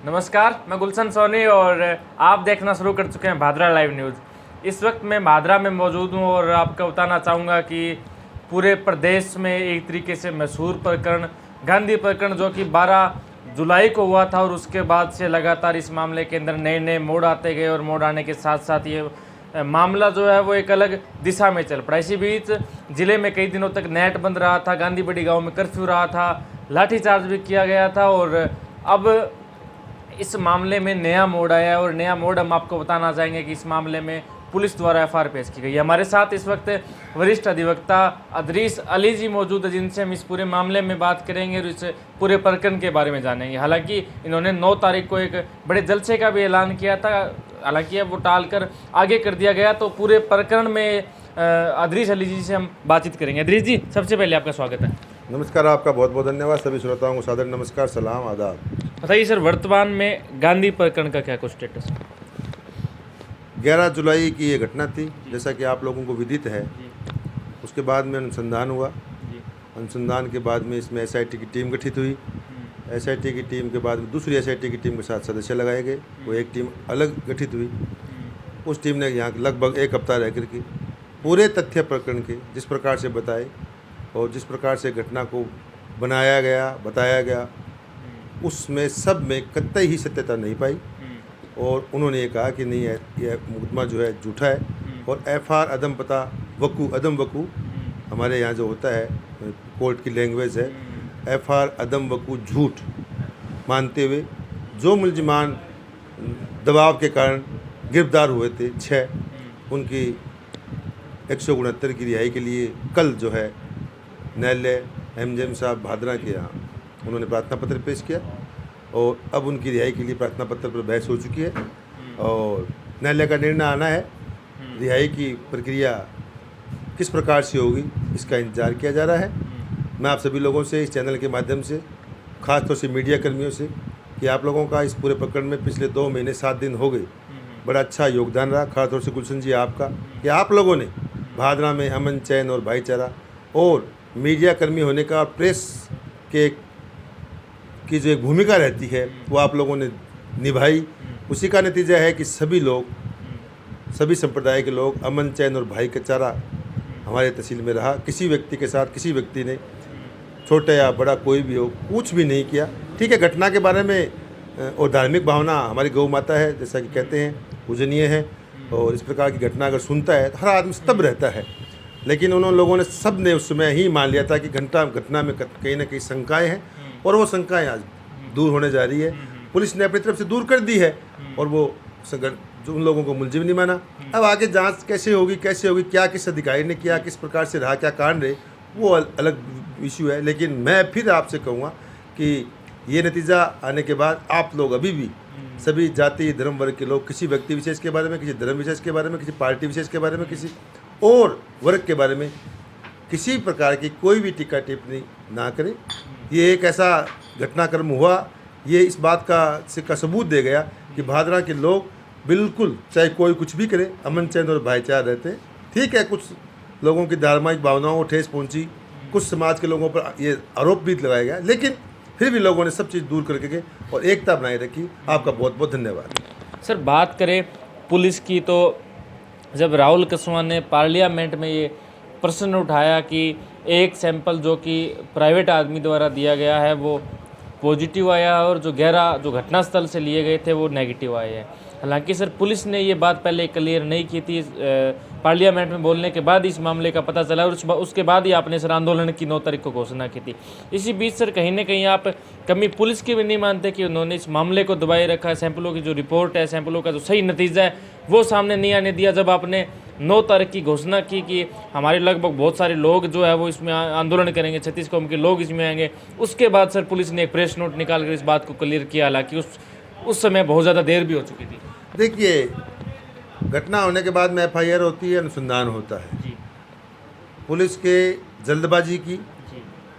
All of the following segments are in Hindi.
नमस्कार, मैं गुलशन सोनी और आप देखना शुरू कर चुके हैं भादरा लाइव न्यूज़। इस वक्त मैं भादरा में मौजूद हूं और आपको बताना चाहूँगा कि पूरे प्रदेश में एक तरीके से मशहूर प्रकरण गांधी प्रकरण जो कि 12 जुलाई को हुआ था और उसके बाद से लगातार इस मामले के अंदर नए नए मोड़ आते गए और मोड़ आने के साथ साथ ये मामला जो है वो एक अलग दिशा में चल पड़ा। इसी बीच ज़िले में कई दिनों तक नेट बंद रहा था, गांधी बड़ी गाँव में कर्फ्यू रहा था, लाठीचार्ज भी किया गया था और अब इस मामले में नया मोड़ आया है और नया मोड़ हम आपको बताना चाहेंगे कि इस मामले में पुलिस द्वारा एफआईआर पेश की गई है। हमारे साथ इस वक्त वरिष्ठ अधिवक्ता अदरीस अली जी मौजूद है, जिनसे हम इस पूरे मामले में बात करेंगे और इस पूरे प्रकरण के बारे में जानेंगे। हालांकि इन्होंने 9 तारीख को एक बड़े जलसे का भी ऐलान किया था, हालांकि अब वो टालकर आगे कर दिया गया। तो पूरे प्रकरण में अदरीस अली जी से हम बातचीत करेंगे। अदरीस जी, सबसे पहले आपका स्वागत है। नमस्कार, आपका बहुत बहुत धन्यवाद। सभी श्रोताओं को सादर नमस्कार, सलाम, आदाब। बताइए सर, वर्तमान में गांधी प्रकरण का क्या कुछ स्टेटस है? 11 जुलाई की ये घटना थी, जैसा कि आप लोगों को विदित है। उसके बाद में अनुसंधान हुआ। अनुसंधान के बाद में इसमें एसआईटी की टीम गठित हुई। एसआईटी की टीम के बाद में दूसरी एसआईटी की टीम के साथ सदस्य लगाए गए। वो एक टीम अलग गठित हुई। उस टीम ने यहाँ लगभग 1 हफ्ता रह कर के पूरे तथ्य प्रकरण के जिस प्रकार से बताए और जिस प्रकार से घटना को बनाया गया, बताया गया, उसमें सब में कतई ही सत्यता नहीं पाई। और उन्होंने ये कहा कि नहीं है, यह मुकदमा जो है झूठा है और एफआईआर अदम पता वकू अदम वकू, हमारे यहाँ जो होता है कोर्ट की लैंग्वेज है, एफआईआर अदम वकू झूठ मानते हुए जो मुलजिमान दबाव के कारण गिरफ्तार हुए थे 6, उनकी 169 की रिहाई के लिए कल जो है न्यायालय एमजेएम साहब भादरा के यहाँ उन्होंने प्रार्थना पत्र पेश किया और अब उनकी रिहाई के लिए प्रार्थना पत्र पर बहस हो चुकी है और न्यायालय का निर्णय आना है। रिहाई की प्रक्रिया किस प्रकार से होगी, इसका इंतजार किया जा रहा है। मैं आप सभी लोगों से इस चैनल के माध्यम से, खासतौर से मीडिया कर्मियों से, कि आप लोगों का इस पूरे प्रकरण में पिछले 2 महीने 7 दिन हो गए बड़ा अच्छा योगदान रहा। खासतौर से गुलशन जी आपका, कि आप लोगों ने भादरा में अमन, चैन और भाईचारा और मीडिया कर्मी होने का, प्रेस के की जो एक भूमिका रहती है वो आप लोगों ने निभाई। उसी का नतीजा है कि सभी लोग, सभी संप्रदाय के लोग, अमन, चैन और भाईचारा हमारे तहसील में रहा। किसी व्यक्ति के साथ किसी व्यक्ति ने, छोटा या बड़ा कोई भी हो, कुछ भी नहीं किया। ठीक है, घटना के बारे में और धार्मिक भावना हमारी गौ माता है, जैसा कि कहते हैं, पूजनीय है और इस प्रकार की घटना अगर सुनता है तो हर आदमी स्तब्ध रहता है। लेकिन उन लोगों ने, सब ने उस समय ही मान लिया था कि घटना में कहीं ना कहीं शंकाएँ हैं और वो शंकाएँ आज दूर होने जा रही है। पुलिस ने अपनी तरफ से दूर कर दी है और वो जो उन लोगों को मुलजिम नहीं माना। अब आगे जांच कैसे होगी, क्या किस अधिकारी ने किया, किस प्रकार से रहा, क्या कारण रहे, वो अलग इशू है। लेकिन मैं फिर आपसे कहूँगा कि ये नतीजा आने के बाद आप लोग अभी भी सभी जाति धर्म वर्ग के लोग, किसी व्यक्ति विशेष के बारे में, किसी धर्म विशेष के बारे में, किसी पार्टी विशेष के बारे में, किसी और वर्ग के बारे में किसी प्रकार की कोई भी टीका टिप्पणी ना करें। ये एक ऐसा घटनाक्रम हुआ, ये इस बात का सबूत दे गया कि भादरा के लोग बिल्कुल, चाहे कोई कुछ भी करे, अमन, चैन और भाईचारा रहते हैं। ठीक है, कुछ लोगों की धार्मिक भावनाओं को ठेस पहुंची, कुछ समाज के लोगों पर ये आरोप भी लगाया गया, लेकिन फिर भी लोगों ने सब चीज़ दूर करके और एकता बनाए रखी। आपका बहुत बहुत धन्यवाद। सर, बात करें पुलिस की, तो जब राहुल कसवां ने पार्लियामेंट में ये प्रश्न उठाया कि एक सैंपल जो कि प्राइवेट आदमी द्वारा दिया गया है वो पॉजिटिव आया और जो 11 जो घटनास्थल से लिए गए थे वो नेगेटिव आए हैं। हालांकि सर, पुलिस ने ये बात पहले क्लियर नहीं की थी। पार्लियामेंट में बोलने के बाद इस मामले का पता चला और उसके बाद ही आपने सर आंदोलन की 9 तारीख को घोषणा की थी। इसी बीच सर कहीं ना कहीं आप कमी पुलिस की भी नहीं मानते कि उन्होंने इस मामले को दबाए रखा? सैंपलों की जो रिपोर्ट है, सैंपलों का जो सही नतीजा है वो सामने नहीं आने दिया। जब आपने 9 तारीख की घोषणा की कि हमारे लगभग बहुत सारे लोग जो है वो इसमें आंदोलन करेंगे, 36 कौम के लोग इसमें आएंगे, उसके बाद सर पुलिस ने एक प्रेस नोट निकाल कर इस बात को क्लियर किया। हालांकि उस समय बहुत ज़्यादा देर भी हो चुकी थी। देखिए, घटना होने के बाद में एफआईआर होती है, अनुसंधान होता है जी। पुलिस के जल्दबाजी की,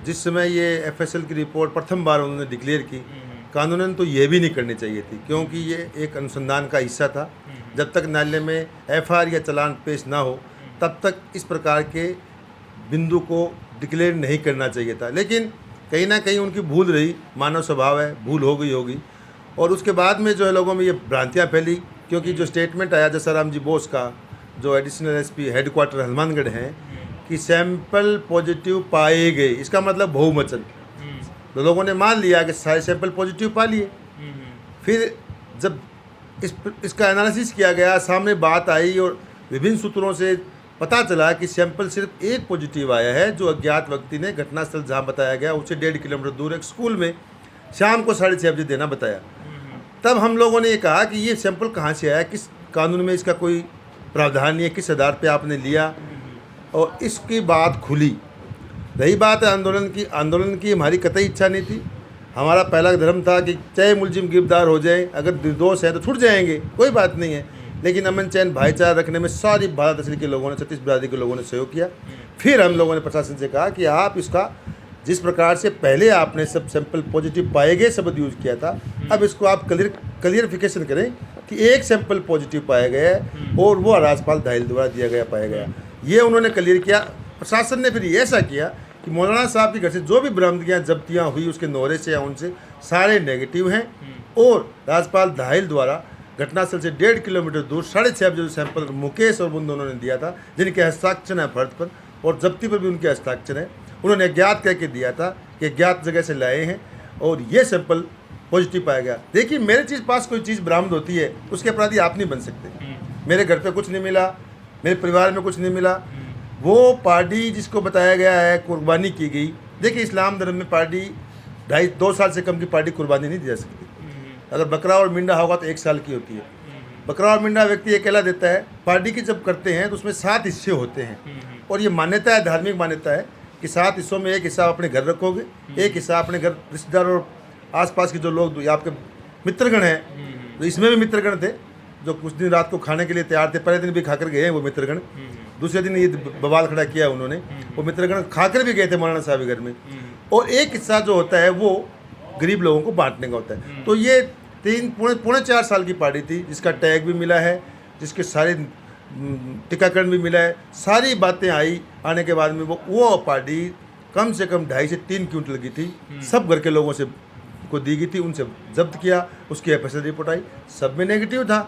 जिस समय ये एफएसएल की रिपोर्ट प्रथम बार उन्होंने डिक्लेयर की, कानूनन तो ये भी नहीं करनी चाहिए थी, क्योंकि ये एक अनुसंधान का हिस्सा था। जब तक न्यायालय में एफआईआर या चालान पेश ना हो तब तक इस प्रकार के बिंदु को डिक्लेयर नहीं करना चाहिए था। लेकिन कहीं ना कहीं उनकी भूल रही, मानव स्वभाव है, भूल हो गई होगी और उसके बाद में जो है लोगों में ये भ्रांतियाँ फैली, क्योंकि जो स्टेटमेंट आया जसाराम जी बोस का, जो एडिशनल एसपी हेडक्वार्टर हनुमानगढ़ हैं, कि सैंपल पॉजिटिव पाए गए, इसका मतलब बहुवचन। तो लोगों ने मान लिया कि सारे सैंपल पॉजिटिव पा लिए। फिर जब इसका एनालिसिस किया गया, सामने बात आई और विभिन्न सूत्रों से पता चला कि सैंपल सिर्फ एक पॉजिटिव आया है, जो अज्ञात व्यक्ति ने घटनास्थल जहाँ बताया गया उससे 1.5 किलोमीटर दूर एक स्कूल में शाम को 6:30 बजे देना बताया। तब हम लोगों ने ये कहा कि ये सैंपल कहाँ से आया, किस कानून में इसका कोई प्रावधान नहीं है, किस आधार पे आपने लिया, और इसकी बात खुली। रही बात है आंदोलन की हमारी कतई इच्छा नहीं थी। हमारा पहला धर्म था कि चाहे मुलजिम गिरफ्तार हो जाए, अगर निर्दोष है तो छूट जाएंगे, कोई बात नहीं है, लेकिन अमन चैन भाईचारा रखने में सारी भारत तहसील के लोगों ने, 36 बिरादरी के लोगों ने सहयोग किया। फिर हम लोगों ने प्रशासन से कहा कि आप इसका जिस प्रकार से पहले आपने सब सैंपल पॉजिटिव पाए गए शब्द यूज़ किया था, अब इसको आप क्लियरिफिकेशन करें कि एक सैंपल पॉजिटिव पाया गया है और वो राजपाल दाहिल द्वारा दिया गया पाया गया। ये उन्होंने क्लियर किया। प्रशासन ने फिर ऐसा किया कि मौलाना साहब के घर से जो भी बरामदगियाँ जब्तियाँ हुई उसके नौरे से या उनसे सारे नेगेटिव हैं, और राजपाल दाहिल द्वारा घटनास्थल से 1.5 किलोमीटर दूर 6:30 बजे जो सैंपल मुकेश और बुंद उन्होंने दिया था, जिनके हस्ताक्षर है फर्द पर और जब्ती पर भी उनके हस्ताक्षर है, उन्होंने अज्ञात कह के दिया था कि अज्ञात जगह से लाए हैं और ये सैंपल पॉजिटिव पाया गया। देखिए, मेरे चीज़ पास कोई चीज़ बरामद होती है, उसके अपराधी आप नहीं बन सकते। मेरे घर पे कुछ नहीं मिला, मेरे परिवार में कुछ नहीं मिला। वो पार्टी जिसको बताया गया है कुर्बानी की गई, देखिए इस्लाम धर्म में पार्टी 2.5 साल से कम की पार्टी कुर्बानी नहीं दी जा सकती। अगर बकरा और मिंडा होगा तो 1 साल की होती है। बकरा और मिंडा व्यक्ति अकेला देता है, पार्टी की जब करते हैं तो उसमें 7 हिस्से होते हैं, और ये मान्यता है, धार्मिक मान्यता है कि 7 हिस्सों में एक हिस्सा अपने घर रखोगे, एक हिस्सा अपने घर रिश्तेदार और आसपास के जो लोग आपके मित्रगण हैं, तो इसमें भी मित्रगण थे जो कुछ दिन रात को खाने के लिए तैयार थे। पहले दिन भी खाकर गए हैं वो मित्रगण, दूसरे दिन ये बवाल खड़ा किया उन्होंने, वो मित्रगण खाकर भी गए थे मौलाना साहब के घर में। और एक हिस्सा जो होता है वो गरीब लोगों को बांटने का होता है। तो ये 3-4 साल की पार्टी थी, जिसका टैग भी मिला है, जिसके सारे टीकाकरण भी मिला है, सारी बातें आने के बाद में वो पार्टी कम से कम 2.5 से 3 क्विंटल की थी। सब घर के लोगों से को दी गई थी, उनसे जब्त किया, उसकी एफएसएल रिपोर्ट आई, सब में नेगेटिव था।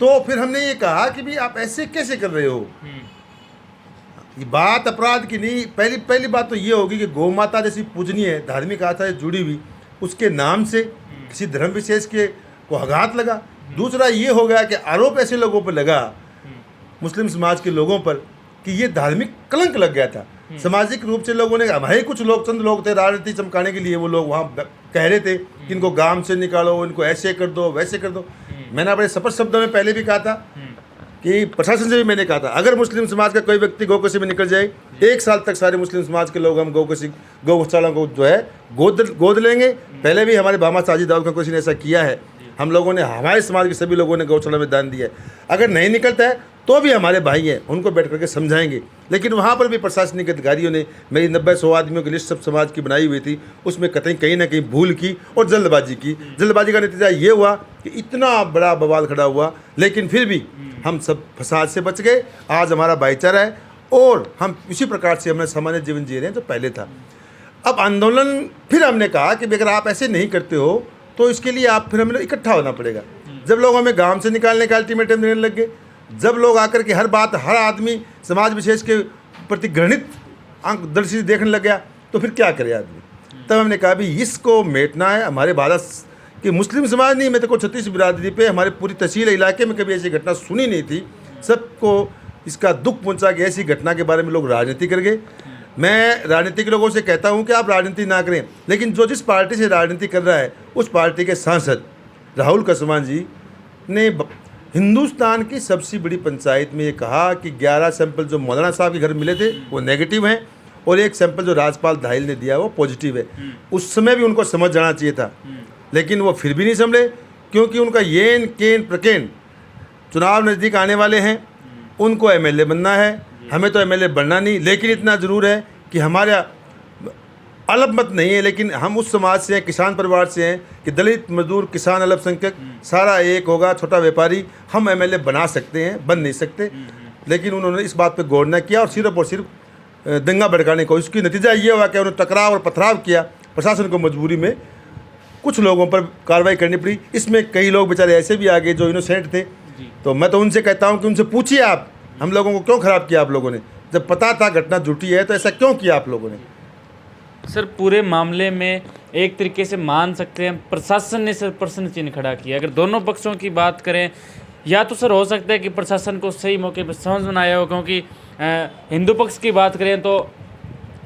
तो फिर हमने ये कहा कि भाई आप ऐसे कैसे कर रहे हो, ये बात अपराध की नहीं। पहली बात तो ये होगी कि गौ माता जैसी पूजनीय धार्मिक आस्था से जुड़ी हुई उसके नाम से किसी धर्म विशेष के को आघात लगा। दूसरा ये हो गया कि आरोप ऐसे लोगों पर लगा, मुस्लिम समाज के लोगों पर, कि ये धार्मिक कलंक लग गया था। सामाजिक रूप से लोगों ने, हमारे कुछ लोग, चंद लोग थे राजनीति चमकाने के लिए, वो लोग वहाँ कह रहे थे कि इनको गांव से निकालो, इनको ऐसे कर दो, वैसे कर दो। मैंने अपने स्पष्ट शब्दों में पहले भी कहा था कि प्रशासन से भी मैंने कहा था, अगर मुस्लिम समाज का कोई व्यक्ति गौकशी में निकल जाए, 1 साल तक सारे मुस्लिम समाज के लोग हम गौशाला को जो है गोद लेंगे। पहले भी हमारे भामा साजिद दाऊद गौकशी ने ऐसा किया है, हम लोगों ने, हमारे समाज के सभी लोगों ने गौशाला में दान दिया है। अगर नहीं निकलता है तो भी हमारे भाई हैं, उनको बैठ करके समझाएंगे। लेकिन वहाँ पर भी प्रशासनिक अधिकारियों ने मेरी 90-100 आदमियों की लिस्ट सब समाज की बनाई हुई थी, उसमें कहीं ना कहीं भूल की और जल्दबाजी की। जल्दबाजी का नतीजा ये हुआ कि इतना बड़ा बवाल खड़ा हुआ, लेकिन फिर भी हम सब फसाद से बच गए। आज हमारा भाईचारा है और हम इसी प्रकार से हमें सामान्य जीवन जी रहे हैं जो पहले था। अब आंदोलन, फिर हमने कहा कि अगर आप ऐसे नहीं करते हो तो इसके लिए आप फिर हमें इकट्ठा होना पड़ेगा। जब लोग हमें गांव से निकालने का अल्टीमेटम देने लग गए, जब लोग आकर के हर बात, हर आदमी समाज विशेष के प्रति घृणित आंख दृष्टि देखने लग गया, तो फिर क्या करे आदमी। तब हमने कहा भी इसको मेटना है। हमारे भारत के मुस्लिम समाज नहीं, मैं तो 36 बिरादरी पे, हमारे पूरी तहसील इलाके में कभी ऐसी घटना सुनी नहीं थी। सबको इसका दुख पहुंचा कि ऐसी घटना के बारे में लोग राजनीति कर गए। मैं राजनीतिक लोगों से कहता हूं कि आप राजनीति ना करें, लेकिन जो जिस पार्टी से राजनीति कर रहा है उस पार्टी के सांसद राहुल कसवान जी ने हिंदुस्तान की सबसे बड़ी पंचायत में ये कहा कि 11 सैंपल जो मौलाना साहब के घर मिले थे वो नेगेटिव हैं और 1 सैंपल जो राजपाल दाहिल ने दिया वो पॉजिटिव है। उस समय भी उनको समझ जाना चाहिए था, लेकिन वो फिर भी नहीं समझे, क्योंकि उनका येन केन प्रकेन चुनाव नज़दीक आने वाले हैं, उनको एमएलए बनना है। हमें तो एमएलए बनना नहीं, लेकिन इतना ज़रूर है कि हमारा अलग मत नहीं है, लेकिन हम उस समाज से हैं, किसान परिवार से हैं कि दलित, मजदूर, किसान, अल्पसंख्यक सारा एक होगा, छोटा व्यापारी, हम एमएलए बना सकते हैं, बन नहीं सकते। लेकिन उन्होंने इस बात पे गौर न किया और सिर्फ दंगा भड़काने को, इसकी नतीजा ये हुआ कि उन्होंने टकराव और पथराव किया। प्रशासन को मजबूरी में कुछ लोगों पर कार्रवाई करनी पड़ी। इसमें कई लोग बेचारे ऐसे भी आ गए जो इनोसेंट थे, तो मैं तो उनसे कहता हूँ कि उनसे पूछिए आप, हम लोगों को क्यों ख़राब किया आप लोगों ने? जब पता था घटना झूठी है तो ऐसा क्यों किया आप लोगों ने? सर पूरे मामले में एक तरीके से मान सकते हैं प्रशासन ने सर प्रश्न चिन्ह खड़ा किया। अगर दोनों पक्षों की बात करें, या तो सर हो सकता है कि प्रशासन को सही मौके पर समझ में आया हो, क्योंकि हिंदू पक्ष की बात करें तो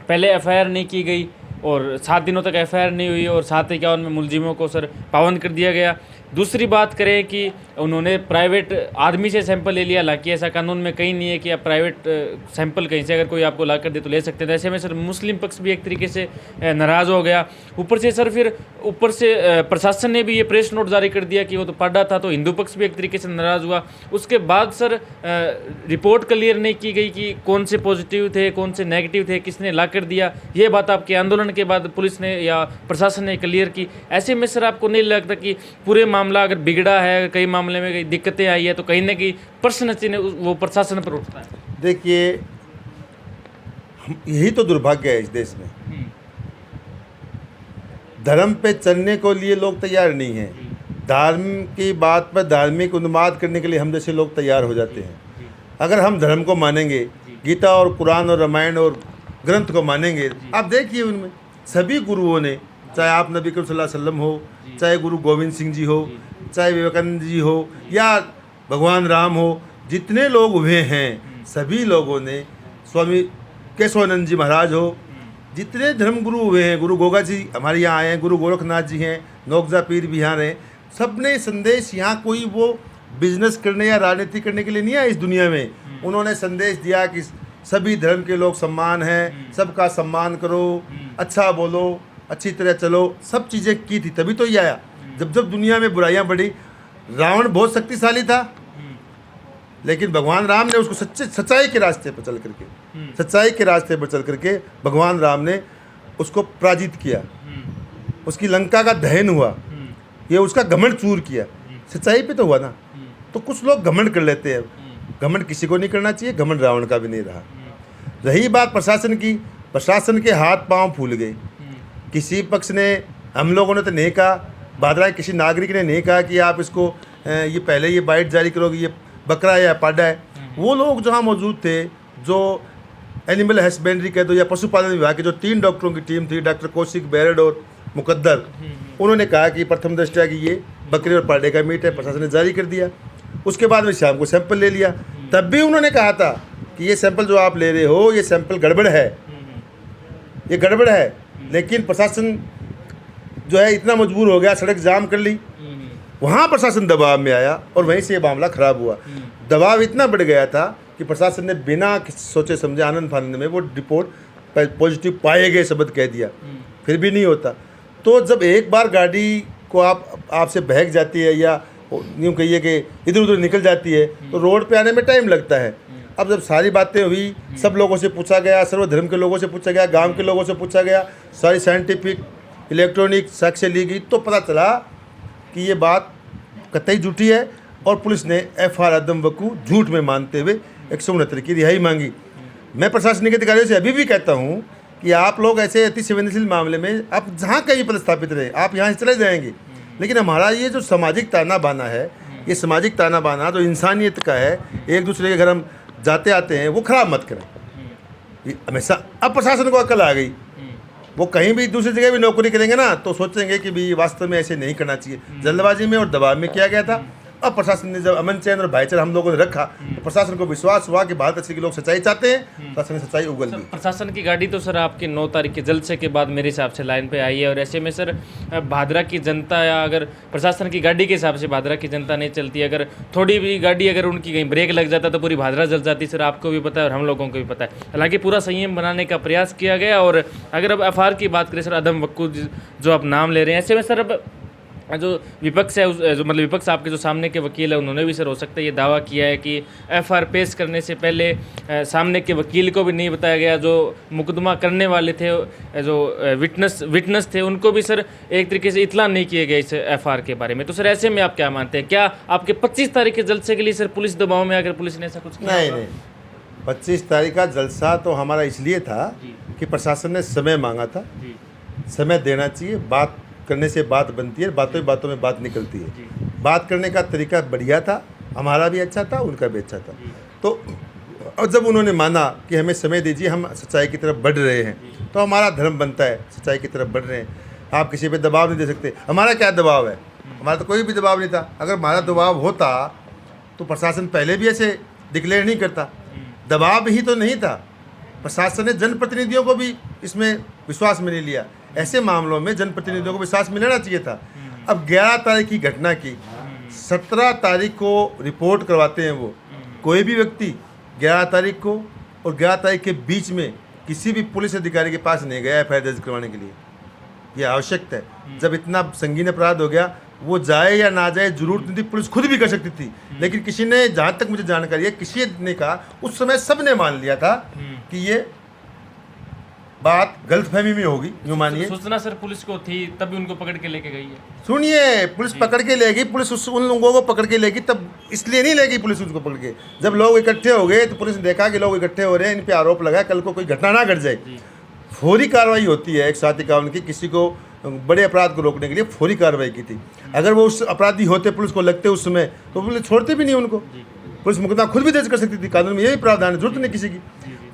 पहले एफआईआर नहीं की गई और 7 दिनों तक एफआईआर नहीं हुई और 751 में मुलजिमों को सर पाबंद कर दिया गया। दूसरी बात करें कि उन्होंने प्राइवेट आदमी से सैंपल ले लिया, हालांकि ऐसा कानून में कहीं नहीं है कि आप प्राइवेट सैंपल कहीं से अगर कोई आपको ला कर दे तो ले सकते हैं। ऐसे में सर मुस्लिम पक्ष भी एक तरीके से नाराज़ हो गया। ऊपर से सर फिर ऊपर से प्रशासन ने भी ये प्रेस नोट जारी कर दिया कि वो तो पढ़ा था, तो हिंदू पक्ष भी एक तरीके से नाराज़ हुआ। उसके बाद सर रिपोर्ट क्लियर नहीं की गई कि कौन से पॉजिटिव थे कौन से नेगेटिव थे, किसने ला कर दिया। ये बात आपके आंदोलन के बाद पुलिस ने या प्रशासन ने क्लियर की। ऐसे में सर आपको नहीं लगता कि पूरे मामला अगर बिगड़ा है, कई मामले में कई दिक्कतें आई है, तो कहीं ना कहीं प्रश्न चिन्ह वो प्रशासन पर उठता है? देखिए, यही तो दुर्भाग्य है इस देश में। धर्म पे चलने को लिए लोग तैयार नहीं हैं। धर्म की बात पर धार्मिक उन्माद करने के लिए हम जैसे लोग तैयार हो जाते हैं। अगर हम धर्म को मानेंगे, गीता और कुरान और रामायण और ग्रंथ को मानेंगे, आप देखिए उनमें सभी गुरुओं ने, चाहे आप नबी करीम सल्लल्लाहु अलैहि वसल्लम हो, चाहे गुरु गोविंद सिंह जी हो, चाहे विवेकानंद जी हो या भगवान राम हो, जितने लोग हुए हैं सभी लोगों ने, स्वामी केशवानंद जी महाराज हो, जितने धर्म गुरु हुए हैं, गुरु गोगा जी हमारे यहाँ आए हैं, गुरु गोरखनाथ जी हैं, नौकजा पीर भी यहाँ हैं, सब ने संदेश, यहाँ कोई वो बिजनेस करने या राजनीति करने के लिए नहीं आया इस दुनिया में। उन्होंने संदेश दिया कि सभी धर्म के लोग सम्मान हैं, सबका सम्मान करो, अच्छा बोलो, अच्छी तरह चलो, सब चीज़ें की थी, तभी तो ये आया। जब जब दुनिया में बुराइयां बढ़ी, रावण बहुत शक्तिशाली था, लेकिन भगवान राम ने उसको सच्चाई के रास्ते पर चल करके भगवान राम ने उसको पराजित किया, उसकी लंका का दहन हुआ, ये उसका घमंड चूर किया, सच्चाई पे तो हुआ ना। तो कुछ लोग घमंड कर लेते हैं, घमंड किसी को नहीं करना चाहिए, घमंड रावण का भी नहीं रहा। रही बात प्रशासन की, प्रशासन के हाथ पांव फूल गए। किसी पक्ष ने, हम लोगों ने तो नहीं कहा, भादरा किसी नागरिक ने नहीं कहा कि आप इसको ये पहले ये बाइट जारी करोगे, ये बकरा है या पाडा है। वो लोग जहाँ मौजूद थे, जो एनिमल हस्बेंड्री कह दो या पशुपालन विभाग के जो 3 डॉक्टरों की टीम थी, डॉक्टर कौशिक, बेरड और मुकद्दर, उन्होंने कहा कि प्रथम दृष्टया कि ये बकरे और पाडे का मीट है, प्रशासन ने जारी कर दिया। उसके बाद में शाम को सैंपल ले लिया, तब भी उन्होंने कहा था कि ये सैंपल जो आप ले रहे हो ये सैंपल गड़बड़ है, ये गड़बड़ है। लेकिन प्रशासन जो है इतना मजबूर हो गया, सड़क जाम कर ली, वहाँ प्रशासन दबाव में आया और वहीं से ये मामला ख़राब हुआ। दबाव इतना बढ़ गया था कि प्रशासन ने बिना सोचे समझे आनंद फानंद में वो रिपोर्ट पॉजिटिव पाए गए शब्द कह दिया, फिर भी नहीं होता। तो जब एक बार गाड़ी को आपसे बहक जाती है या यूँ कहिए कि इधर उधर निकल जाती है, तो रोड पे आने में टाइम लगता है। अब जब सारी बातें हुई, सब लोगों से पूछा गया, सर्वधर्म के लोगों से पूछा गया, गांव के लोगों से पूछा गया, सारी साइंटिफिक इलेक्ट्रॉनिक साक्ष्य ली गई, तो पता चला कि ये बात कतई झूठी है और पुलिस ने एफआईआर अदम वकू झूठ में मानते हुए 169 की रिहाई मांगी। मैं प्रशासनिक अधिकारियों से अभी भी कहता हूँ कि आप लोग ऐसे अति संवेदनशील मामले में आप जहाँ कहीं पदस्थापित रहे, आप यहाँ से चले जाएंगे, लेकिन हमारा ये जो सामाजिक ताना बाना है, ये सामाजिक ताना बाना जो इंसानियत का है, एक दूसरे के घर हम जाते आते हैं, वो खराब मत करें। हमेशा अब प्रशासन को अकल आ गई, वो कहीं भी दूसरी जगह भी नौकरी करेंगे ना तो सोचेंगे कि भी वास्तव में ऐसे नहीं करना चाहिए, जल्दबाजी में और दबाव में किया गया था। अब प्रशासन ने जब अमन चैन और भाईचारा हम लोगों ने रखा, तो प्रशासन को विश्वास हुआ कि भारत के लोग सच्चाई चाहते हैं, प्रशासन ने सच्चाई उगल दी। प्रशासन की गाड़ी तो सर आपकी 9 तारीख के जलसे के बाद मेरे हिसाब से लाइन पे आई है, और ऐसे में सर भादरा की जनता, या अगर प्रशासन की गाड़ी के हिसाब से भादरा की जनता नहीं चलती, अगर थोड़ी भी गाड़ी अगर उनकी कहीं ब्रेक लग जाता तो पूरी भादरा जल जाती। सर आपको भी पता है और हम लोगों को भी पता है। हालांकि पूरा संयम बनाने का प्रयास किया गया। और अगर अब एफआईआर की बात करें सर, अदम वक्कू जो आप नाम ले रहे हैं, ऐसे में सर अब जो विपक्ष है, जो मतलब विपक्ष आपके जो सामने के वकील है, उन्होंने भी सर हो सकता है ये दावा किया है कि एफआईआर पेश करने से पहले सामने के वकील को भी नहीं बताया गया, जो मुकदमा करने वाले थे, जो विटनेस थे, उनको भी सर एक तरीके से इतला नहीं किए गए इस एफआईआर के बारे में। तो सर ऐसे में आप क्या मानते हैं, क्या आपके 25 तारीख के जलसे के लिए सर पुलिस दबाव में अगर पुलिस ने ऐसा कुछ किया? नहीं, 25 तारीख का जलसा तो हमारा इसलिए था कि प्रशासन ने समय मांगा था, समय देना चाहिए, बात करने से बात बनती है, बातों ही बातों में बात निकलती है। बात करने का तरीका बढ़िया था, हमारा भी अच्छा था, उनका भी अच्छा था। तो और जब उन्होंने माना कि हमें समय दीजिए, हम सच्चाई की तरफ बढ़ रहे हैं, तो हमारा धर्म बनता है सच्चाई की तरफ बढ़ रहे हैं। आप किसी पे दबाव नहीं दे सकते। हमारा क्या दबाव है? हमारा तो कोई भी दबाव नहीं था। अगर हमारा दबाव होता तो प्रशासन पहले भी ऐसे डिक्लेयर नहीं करता। दबाव ही तो नहीं था। प्रशासन ने जनप्रतिनिधियों को भी इसमें विश्वास में नहीं लिया। ऐसे मामलों में जनप्रतिनिधियों को विश्वास में लेना चाहिए था। अब 11 तारीख की घटना की 17 तारीख को रिपोर्ट करवाते हैं वो। कोई भी व्यक्ति 11 तारीख को और 11 तारीख के बीच में किसी भी पुलिस अधिकारी के पास नहीं गया एफआईआर दर्ज करवाने के लिए। ये आवश्यक है। जब इतना संगीन अपराध हो गया, वो जाए या ना जाए जरूरत नहीं थी, पुलिस खुद भी कर सकती थी। लेकिन किसी ने, जहाँ तक मुझे जानकारी है, किसी ने कहा, उस समय सब ने मान लिया था कि ये बात गलतफहमी में होगी। यूँ मानिए, सूचना सर पुलिस को थी, तभी उनको पकड़ के लेके गई है। सुनिए, पुलिस पकड़ के लेगी, पुलिस उन लोगों को पकड़ के लेगी, तब इसलिए नहीं लेगी पुलिस उनको पकड़ के। जब लोग इकट्ठे हो गए तो पुलिस ने देखा कि लोग इकट्ठे हो रहे हैं, इन पे आरोप लगाया, कल को कोई घटना ना घट जाए। फौरी कार्रवाई होती है 151 की। किसी को बड़े अपराध को रोकने के लिए फौरी कार्रवाई की थी। अगर वो उस अपराधी होते, पुलिस को लगते उस समय, तो पुलिस छोड़ते भी नहीं उनको। पुलिस मुकदमा खुद भी दर्ज कर सकती थी। कानून में यही प्रावधान है, जरूरत नहीं किसी की।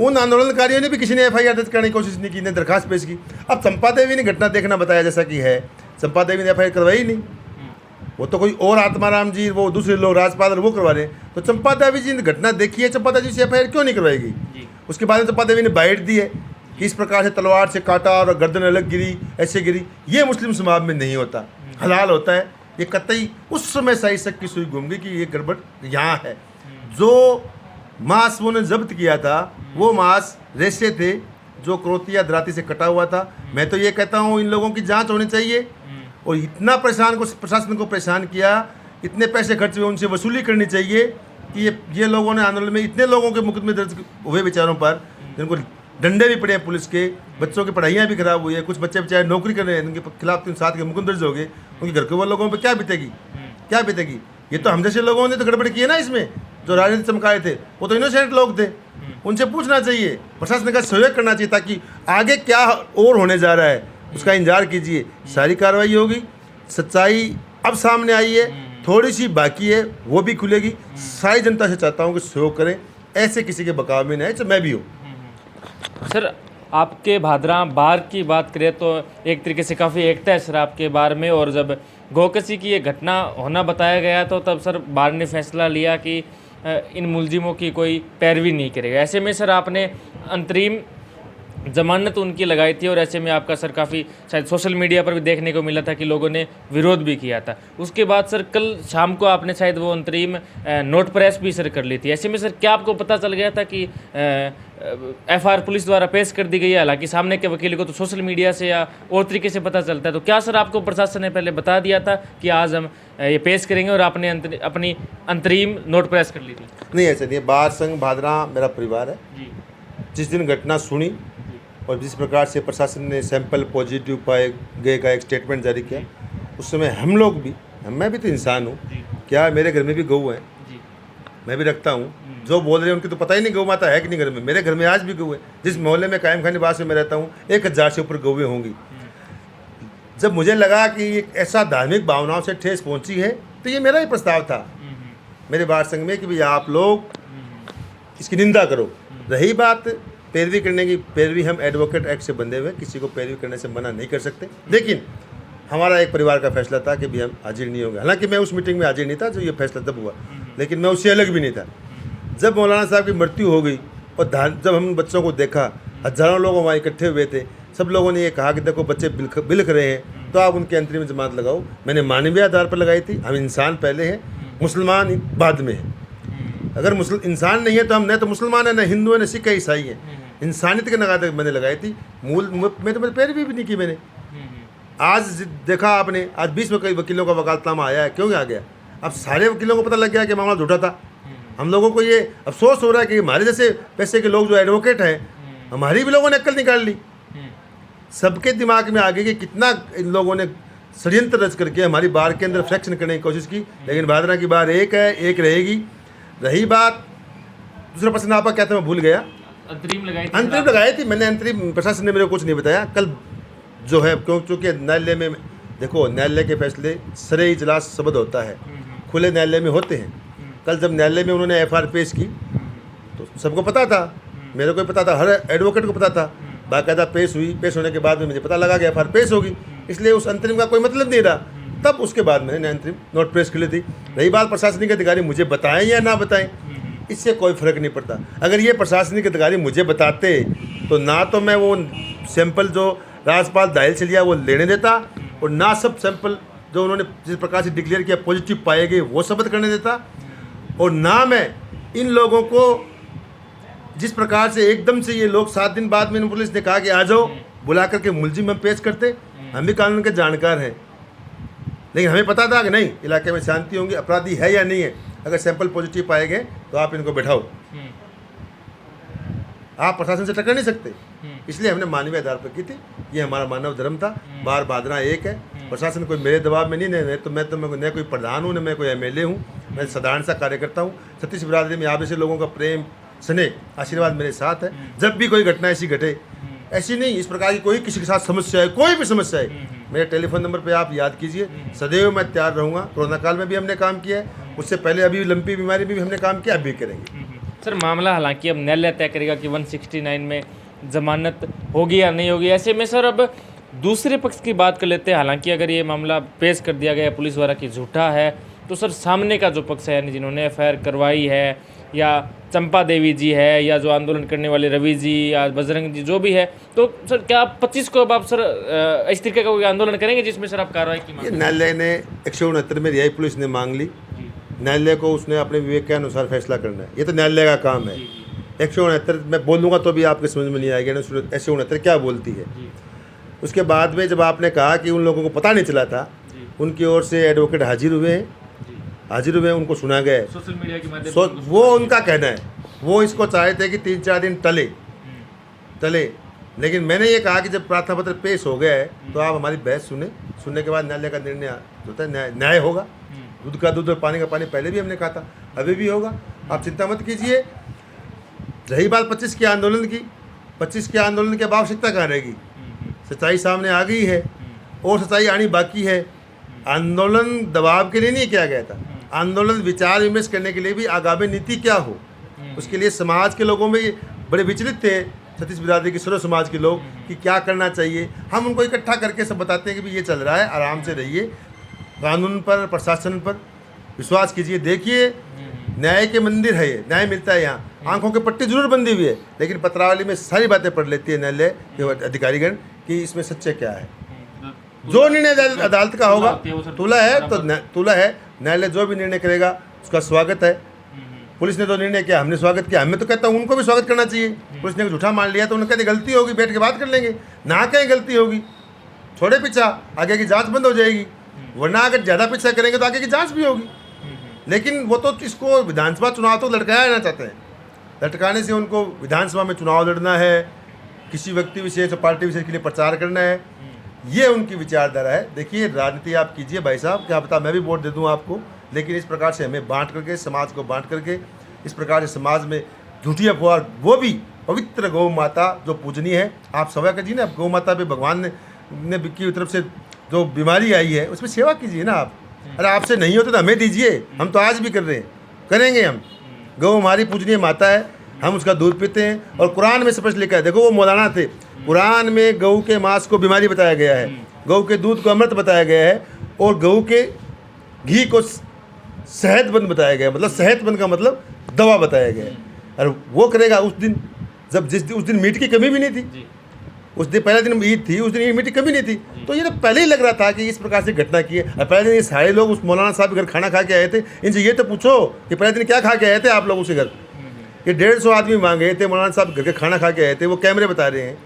उन आंदोलनकारियों ने भी किसी ने एफआईआर दर्ज करने की कोशिश नहीं की, ने दरखास्त पेश की। अब चंपा देवी ने घटना देखना बताया जैसा कि है, चंपा देवी ने एफआईआर करवाई नहीं। वो तो कोई और आत्माराम जी, वो दूसरे लोग, राजपाल, वो करवा रहे हैं। तो चंपा देवी जी ने घटना देखी है, चंपा देवी से एफआईआर क्यों नहीं करवाई गई? उसके बाद में चंपा देवी ने बाइट दी है कि इस प्रकार से तलवार से काटा और गर्दन अलग गिरी, ऐसे गिरी। ये मुस्लिम समाज में नहीं होता, हलाल होता है। ये कतई उस समय सही शक की सुई घूम गई कि ये गड़बड़ यहाँ है। जो मांस वो ने जब्त किया था, वो मांस रेशे थे जो क्रोतिया दराती से कटा हुआ था। मैं तो ये कहता हूँ इन लोगों की जांच होनी चाहिए। और इतना प्रशासन को परेशान किया, इतने पैसे खर्च हुए, उनसे वसूली करनी चाहिए कि ये लोगों ने आंदोलन में इतने लोगों के मुकदमे दर्ज हुए बेचारों पर, जिनको डंडे भी पड़े हैं पुलिस के, बच्चों की पढ़ाइयाँ भी खराब हुई है, कुछ बच्चे बेचारे नौकरी कर रहे हैं, उनके खिलाफ 3-7 के मुकदमे दर्ज हो गए। उनके घर के वो लोगों पर क्या बीतेगी, क्या बीतेगी? ये तो हम जैसे लोगों ने तो गड़बड़ की है ना इसमें। जो राजनीति चमकाए थे वो तो इनोसेंट लोग थे, उनसे पूछना चाहिए, प्रशासन का सहयोग करना चाहिए, ताकि आगे क्या और होने जा रहा है उसका इंतजार कीजिए। सारी कार्रवाई होगी, सच्चाई अब सामने आई है, थोड़ी सी बाकी है, वो भी खुलेगी। सारी जनता से चाहता हूँ कि सहयोग करें, ऐसे किसी के बकाव में नहीं, चाहे मैं भी हूँ। सर आपके भादरा बार की बात करें तो एक तरीके से काफ़ी एकता है सर आपके बार में। और जब गोकसी की ये घटना होना बताया गया तो तब सर बार ने फैसला लिया कि इन मुलजिमों की कोई पैरवी नहीं करेगा। ऐसे में सर आपने अंतरिम जमानत उनकी लगाई थी, और ऐसे में आपका सर काफ़ी शायद सोशल मीडिया पर भी देखने को मिला था कि लोगों ने विरोध भी किया था। उसके बाद सर कल शाम को आपने शायद वो अंतरिम नोट प्रेस भी सर कर ली थी। ऐसे में सर क्या आपको पता चल गया था कि एफआईआर पुलिस द्वारा पेश कर दी गई है? हालांकि सामने के वकील को तो सोशल मीडिया से या और तरीके से पता चलता है, तो क्या सर आपको प्रशासन ने पहले बता दिया था कि आज हम ये पेश करेंगे और आपने अपनी अंतरिम नोट प्रेस कर ली थी? नहीं, ऐसा नहीं है। बार संघ भादरा मेरा परिवार है जी। जिस दिन घटना सुनी और जिस प्रकार से प्रशासन ने सैंपल पॉजिटिव पाए गए का एक स्टेटमेंट जारी किया, उस समय हम लोग भी, मैं भी तो इंसान हूँ, क्या मेरे घर में भी गऊ है, मैं भी रखता हूँ। जो बोल रहे हैं उनकी तो पता ही नहीं गौ माता है कि नहीं घर में। मेरे घर में आज भी गऊ है। जिस मोहल्ले में कायम खान निवास में मैं रहता हूँ 1000 से ऊपर गौएँ होंगी। जब मुझे लगा कि एक ऐसा धार्मिक भावनाओं से ठेस पहुँची है, तो ये मेरा ही प्रस्ताव था मेरे बार संघ में कि भैया आप लोग इसकी निंदा करो। रही बात पैरवी करने की, पैरवी हम एडवोकेट एक्ट से बंधे हुए, किसी को पैरवी करने से मना नहीं कर सकते। लेकिन हमारा एक परिवार का फैसला था कि भी हम हाजिर नहीं होंगे। हालांकि मैं उस मीटिंग में हाजिर नहीं था जो ये फैसला तब हुआ, लेकिन मैं उससे अलग भी नहीं था। जब मौलाना साहब की मृत्यु हो गई और जब हम बच्चों को देखा, हजारों लोग वहाँ इकट्ठे हुए थे, सब लोगों ने ये कहा कि देखो बच्चे बिलख रहे हैं तो आप उनके अंतरिम जमानत लगाओ। मैंने मानवीय आधार पर लगाई थी। हम इंसान पहले हैं, मुसलमान बाद में है। अगर इंसान नहीं है तो हम न तो मुसलमान है, न हिंदू है, न सिख है, ईसाई है। इंसानियत के नगाते मैंने लगाई थी। मूल में तो पैरवी भी नहीं की मैंने। आज देखा आपने, आज 20 वकीलों का वकालतनामा आया है। क्यों आ गया? अब सारे वकीलों को पता लग गया कि मामला झूठा था। हम लोगों को ये अफसोस हो रहा है कि हमारे जैसे पैसे के लोग जो एडवोकेट हैं, हमारी भी लोगों ने अक्ल निकाल ली। सबके दिमाग में आ गई कि कितना इन लोगों ने षड्यंत्र रच करके हमारी बार के अंदर फ्रैक्शन करने की कोशिश की। लेकिन भादरा की बार एक है, एक रहेगी। रही बात दूसरा प्रश्न आपका क्या था, मैं भूल गया। अंतरिम लगाई थी मैंने। अंतरिम प्रशासन ने मेरे को कुछ नहीं बताया। कल जो है क्योंकि न्यायालय में देखो, न्यायालय के फैसले सरे इजलास शब्द होता है, खुले न्यायालय में होते हैं। कल जब न्यायालय में उन्होंने एफआईआर पेश की तो सबको पता था, मेरे को भी पता था, हर एडवोकेट को पता था, बाकायदा पेश हुई। पेश होने के बाद में मुझे पता लगा कि एफआईआर पेश होगी, इसलिए उस अंतरिम का कोई मतलब नहीं रहा। तब उसके बाद मैंने अंतरिम नोट प्रेस कर ली थी। रही बात प्रशासनिक अधिकारी मुझे बताएं या ना बताएं, इससे कोई फर्क नहीं पड़ता। अगर ये प्रशासनिक अधिकारी मुझे बताते तो ना तो मैं वो सैंपल जो राज्यपाल दाहिल से लिया वो लेने देता, और ना सब सैंपल जो उन्होंने जिस प्रकार से डिक्लेयर किया पॉजिटिव पाए गए वो सबूत करने देता, और ना मैं इन लोगों को जिस प्रकार से एकदम से ये लोग 7 दिन बाद में पुलिस ने कहा कि आ जाओ, बुला करके मुलजिम हम पेश करते। हम भी कानून के जानकार हैं, लेकिन हमें पता था कि नहीं, इलाके में शांति होंगी, अपराधी है या नहीं है, अगर सैंपल पॉजिटिव पाए गए तो आप इनको बैठाओ, आप प्रशासन से टक्कर नहीं सकते। इसलिए हमने मानवीय आधार पर की थी, ये हमारा मानव धर्म था। बार भादरा एक है, प्रशासन कोई मेरे दबाव में नहीं, नहीं तो मैं न कोई प्रधान हूँ, न मैं कोई एमएलए हूँ, मैं साधारण सा कार्यकर्ता हूँ। छत्तीस बिरादरी में आप जैसे लोगों का प्रेम स्नेह आशीर्वाद मेरे साथ है। जब भी कोई घटना ऐसी घटे, ऐसी नहीं, इस प्रकार की कोई किसी के साथ समस्या है, कोई भी समस्या है, मेरे टेलीफोन नंबर पे आप याद कीजिए, सदैव मैं तैयार रहूँगा। कोरोना काल में भी हमने काम किया है, उससे पहले अभी लंपी बीमारी में भी हमने काम किया, अब भी करेंगे। सर, मामला हालांकि अब न्यायालय तय करेगा कि 169 में जमानत होगी या नहीं होगी। ऐसे में सर अब दूसरे पक्ष की बात कर लेते हैं। हालांकि अगर ये मामला पेश कर दिया गया पुलिस द्वारा कि झूठा है, तो सर सामने का जो पक्ष है, यानी जिन्होंने एफआईआर करवाई है, या चंपा देवी जी है, या जो आंदोलन करने वाले रवि जी या बजरंग जी जो भी है, तो सर क्या आप 25 को अब आप सर इस तरीके का कोई आंदोलन करेंगे जिसमें सर आप कार्रवाई की मांग? न्यायालय ने 169 में रिहाई पुलिस ने मांग ली, न्यायालय को उसने अपने विवेक के अनुसार फैसला करना है, ये तो न्यायालय का काम है। 169 मैं बोलूँगा तो भी आपके समझ में नहीं आएगा 169 क्या बोलती है। उसके बाद में जब आपने कहा कि उन लोगों को पता नहीं चला था, उनकी ओर से एडवोकेट हाजिर हुए हैं, उनको सुना गया है सोशल मीडिया के माध्यम से। वो उनका कहना है, वो इसको चाहे थे कि 3-4 दिन टले, लेकिन मैंने ये कहा कि जब प्रार्थना पत्र पेश हो गया है तो आप हमारी बहस सुनने के बाद न्यायालय का निर्णय होता है, न्याय होगा। दूध का दूध और पानी का पानी पहले भी हमने कहा था, अभी भी होगा, आप चिंता मत कीजिए। रही बात 25 के आंदोलन की, 25 के आंदोलन की अब आवश्यकता कहाँ रहेगी, सच्चाई सामने आ गई है और सच्चाई आनी बाकी है। आंदोलन दबाव के लिए नहीं किया गया था, आंदोलन विचार विमर्श करने के लिए भी आगामी नीति क्या हो, उसके लिए समाज के लोगों में बड़े विचलित थे, छत्तीस बिरादरी के सर्व समाज के लोग, कि क्या करना चाहिए। हम उनको इकट्ठा करके सब बताते हैं कि भाई ये चल रहा है, आराम से रहिए, कानून पर प्रशासन पर विश्वास कीजिए। देखिए, न्याय के मंदिर है ये, न्याय मिलता है यहाँ। आंखों की पट्टी जरूर बंदी हुई है, लेकिन पत्रावली में सारी बातें पढ़ लेती है न्यायालय के अधिकारीगण कि इसमें सच्चे क्या है। जो निर्णय अदालत का होगा, तुला है तो तुला है, न्यायालय जो भी निर्णय करेगा उसका स्वागत है। पुलिस ने तो निर्णय किया, हमने स्वागत किया, मैं तो कहता हूँ उनको भी स्वागत करना चाहिए। पुलिस ने झूठा मान लिया तो उन्हें कहते गलती होगी, बैठ के बात कर लेंगे, ना कहीं गलती होगी छोड़े पीछा, आगे की जांच बंद हो जाएगी, वरना अगर ज़्यादा पीछा करेंगे तो आगे की जांच भी होगी। लेकिन वो तो इसको विधानसभा चुनाव तो लटकाया ना चाहते हैं, लटकाने से उनको विधानसभा में चुनाव लड़ना है, किसी व्यक्ति विशेष और पार्टी विशेष के लिए प्रचार करना है, ये उनकी विचारधारा है। देखिए, राजनीति आप कीजिए भाई साहब, क्या पता मैं भी वोट दे दूं आपको, लेकिन इस प्रकार से हमें बांट करके, समाज को बांट करके, इस प्रकार से समाज में झूठी अफवाह, वो भी पवित्र गौ माता जो पूजनीय है, आप सेवा कीजिए ना। गौ माता पे भगवान ने की तरफ से जो बीमारी आई है उसमें सेवा कीजिए ना आप। अरे आपसे नहीं होते तो हमें दीजिए, हम तो आज भी कर रहे हैं, करेंगे हम। गौ हमारी पूजनीय माता है, हम उसका दूध पीते हैं, और कुरान में स्पष्ट लिखा है, देखो वो मौलाना थे, कुरान में गऊ के मांस को बीमारी बताया गया है, गऊ के दूध को अमृत बताया गया है, और गऊ के घी को सेहतमंद बताया गया है। मतलब सेहतमंद का मतलब दवा बताया गया है। और वो करेगा उस दिन, जब उस दिन मीट की कमी भी नहीं थी, उस दिन पहले दिन ईद थी, उस दिन मीट की कमी नहीं थी, तो ये तो पहले ही लग रहा था कि इस प्रकार से घटना की है। और पहले दिन ये सारे लोग उस मौलाना साहब के घर खाना खा के आए थे, इनसे ये तो पूछो कि पहले दिन क्या खा के आए थे आप लोग उसके घर। ये 150 आदमी मांगे थे, मौलाना साहब घर के खाना खा के आए थे, वो कैमरे बता रहे हैं,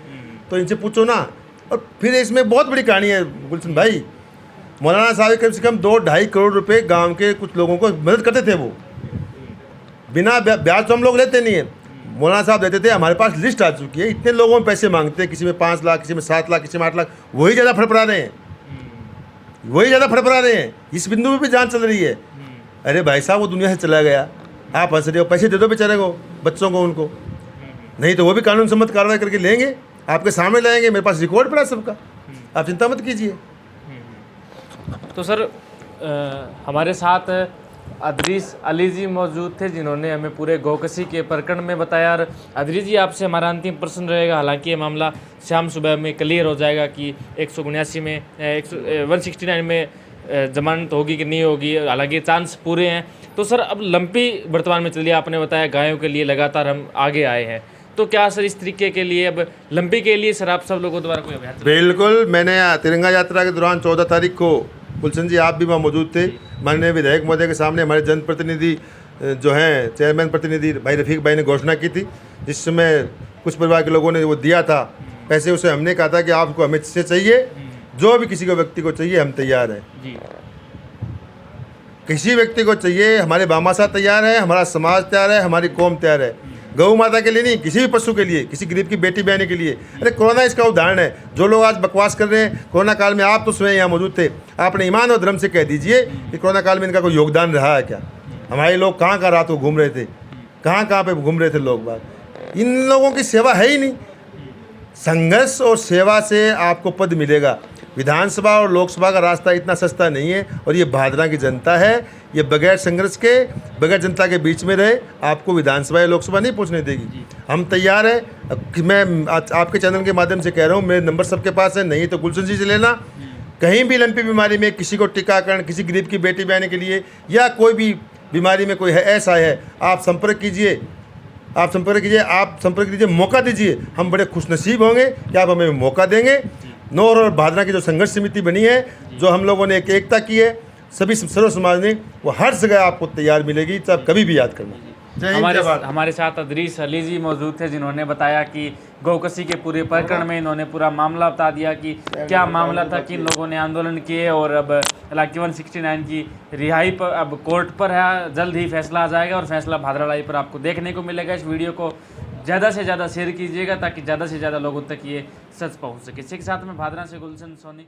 तो इनसे पूछो ना। और फिर इसमें बहुत बड़ी कहानी है गुलशन भाई, मौलाना साहब कम से कम 2-2.5 करोड़ रुपए गांव के कुछ लोगों को मदद करते थे, वो बिना ब्याज तो हम लोग लेते नहीं है, मौलाना साहब देते थे। हमारे पास लिस्ट आ चुकी है, इतने लोगों में पैसे मांगते हैं, किसी में 5 लाख, किसी में 7 लाख, किसी में 8 लाख, वही ज़्यादा फड़फड़ा रहे हैं, वही ज़्यादा फड़फड़ा रहे हैं। इस बिंदु में भी जांच चल रही है। अरे भाई साहब, वो दुनिया से चला गया, आप हंस रहे हो, पैसे दे दो बेचारे को, बच्चों को, उनको, नहीं तो वो भी कानून सम्मत कार्रवाई करके लेंगे, आपके सामने लाएंगे, मेरे पास रिकॉर्ड पड़ा सबका, आप चिंता मत कीजिए। तो सर हमारे साथ अदरीस अली जी मौजूद थे, जिन्होंने हमें पूरे गौकसी के प्रकरण में बताया। और अदरीस जी, आपसे हमारा अंतिम प्रश्न रहेगा, हालांकि ये मामला शाम सुबह में क्लियर हो जाएगा कि 179 में 169 में जमानत होगी कि नहीं होगी, हालांकि चांस पूरे हैं। तो सर अब लंपी वर्तमान में चलिए, आपने बताया गायों के लिए लगातार हम आगे आए हैं, तो क्या सर इस तरीके के लिए अब लंपी के लिए सर आप सब लोगों द्वारा कोई अभियान? बिल्कुल, मैंने तिरंगा यात्रा के दौरान 14 तारीख को, गुलशन जी आप भी वहाँ मौजूद थे, माननीय विधायक महोदय के सामने हमारे जनप्रतिनिधि जो हैं चेयरमैन प्रतिनिधि भाई रफीक भाई ने घोषणा की थी, जिस समय कुछ परिवार के लोगों ने वो दिया था पैसे, उसे हमने कहा था कि आपको हमें से चाहिए, जो भी किसी को व्यक्ति को चाहिए हम तैयार हैं जी। किसी व्यक्ति को चाहिए, हमारे बामासा तैयार है, हमारा समाज तैयार है, हमारी कौम तैयार है। गौ माता के लिए नहीं, किसी भी पशु के लिए, किसी गरीब की बेटी बहन के लिए। अरे कोरोना इसका उदाहरण है। जो लोग आज बकवास कर रहे हैं, कोरोना काल में आप तो स्वयं यहाँ मौजूद थे, आपने ईमान और धर्म से कह दीजिए कि कोरोना काल में इनका कोई योगदान रहा है क्या? हमारे लोग कहाँ कहाँ रात को घूम रहे थे, कहाँ पे घूम रहे थे लोग बात। इन लोगों की सेवा है ही नहीं। संघर्ष और सेवा से आपको पद मिलेगा। विधानसभा और लोकसभा का रास्ता इतना सस्ता नहीं है, और ये भादरा की जनता है, ये बगैर संघर्ष के, बगैर जनता के बीच में रहे, आपको विधानसभा या लोकसभा नहीं पहुंचने देगी। हम तैयार हैं। मैं आपके चैनल के माध्यम से कह रहा हूँ, मेरे नंबर सबके पास है, नहीं तो गुलशन जी से लेना। कहीं भी लंपी बीमारी में किसी को टीकाकरण, किसी गरीब की बेटी बहन के लिए, या कोई भी बीमारी में कोई है ऐसा है, आप संपर्क कीजिए, आप संपर्क कीजिए, मौका दीजिए। हम बड़े खुशनसीब होंगे कि आप हमें मौका देंगे। नौर और भादरा की जो संघर्ष समिति बनी है, जो हम लोगों ने एक एकता की है, सभी सर्व समाज ने, वो हर जगह आपको तैयार मिलेगी, तो आप कभी भी याद करना। हमारे साथ अदरीस अली जी मौजूद थे, जिन्होंने बताया कि गौकसी के पूरे प्रकरण में इन्होंने पूरा मामला बता दिया कि क्या मामला था, किन लोगों ने आंदोलन किए, और अब हालांकि 169 की रिहाई पर अब कोर्ट पर है, जल्द ही फैसला आ जाएगा, और फैसला भादरा लाइव पर आपको देखने को मिलेगा। इस वीडियो को ज़्यादा से ज़्यादा शेयर कीजिएगा, ताकि ज़्यादा से ज़्यादा लोगों तक ये सच पहुँच सके। इसी के साथ में भादरा से गुलशन सोनी।